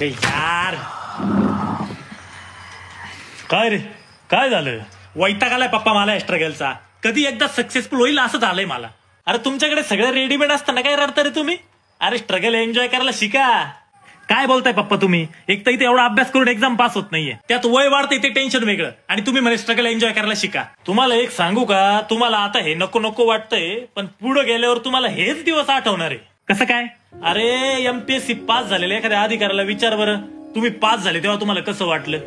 यार काय रे, काय झालं? वैताग आलाय पप्पा मला स्ट्रगलचा. कधी एकदा सक्सेसफुल होईल असं झालंय मला. अरे तुमच्याकडे सगळं रेडीमेड असताना काय रडता रे तुम्ही? अरे स्ट्रगल एन्जॉय करायला शिका. काय बोलताय पप्पा तुम्ही? एक तर इथे एवढा अभ्यास करून एक्झाम पास होत नाहीये, त्यात वय वाढतंय ते टेन्शन वेगळं, आणि तुम्ही मला स्ट्रगल एन्जॉय करायला शिका. तुम्हाला एक सांगू का, तुम्हाला आता हे नको नको वाटतंय, पण पुढे गेल्यावर तुम्हाला हेच दिवस आठवणार आहे. कसं काय? अरे एमपीएससी पास झालेल्या एखाद्या अधिकाऱ्याला विचार बरं, तुम्ही पास झाले तेव्हा तुम्हाला कसं वाटलं?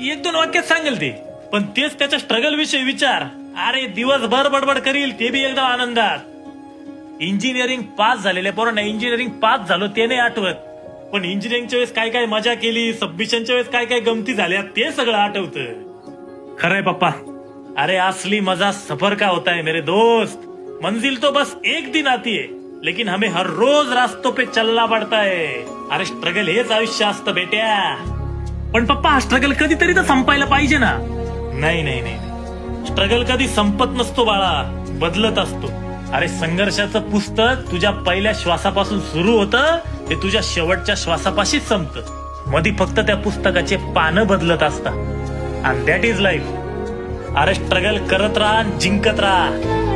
1-2 वाक्यात सांगेल ते. पण तेच त्याच्या स्ट्रगल विषयी विचार, अरे दिवसभर बडबड करील, ते बी एकदम आनंदात. इंजिनिअरिंग पास झालेल्या पोरांना इंजिनिअरिंग पास झालो ते नाही आठवत, पण इंजिनिअरिंगच्या वेळेस काय काय मजा केली, सबमिशनच्या वेळेस काय काय गमती झाल्या ते सगळं आठवतं. खरंय पप्पा. अरे असली मजा सफर का होता है मेरे दोस्त. मंजिल तो बस एक दिन आती है, लेकिन हमें हर रोज रास्तों पे चलना पड़ता है. अरे स्ट्रगल हेच आयुष्य असतं बेट्या. पण पप्पा हा स्ट्रगल कधीतरी तर संपायला पाहिजे ना. नाही नाही नाही, स्ट्रगल कधी संपत नसतो बाळा, बदलत असतो. अरे संघर्षाचं पुस्तक तुझ्या पहिल्या श्वासापासून सुरू होतं, ते तुझ्या शेवटच्या श्वासापाशीच संपतं. मधी फक्त त्या पुस्तकाचे पानं बदलत असतात. And that is life. अरे स्ट्रगल करत राहा, जिंकत राहा.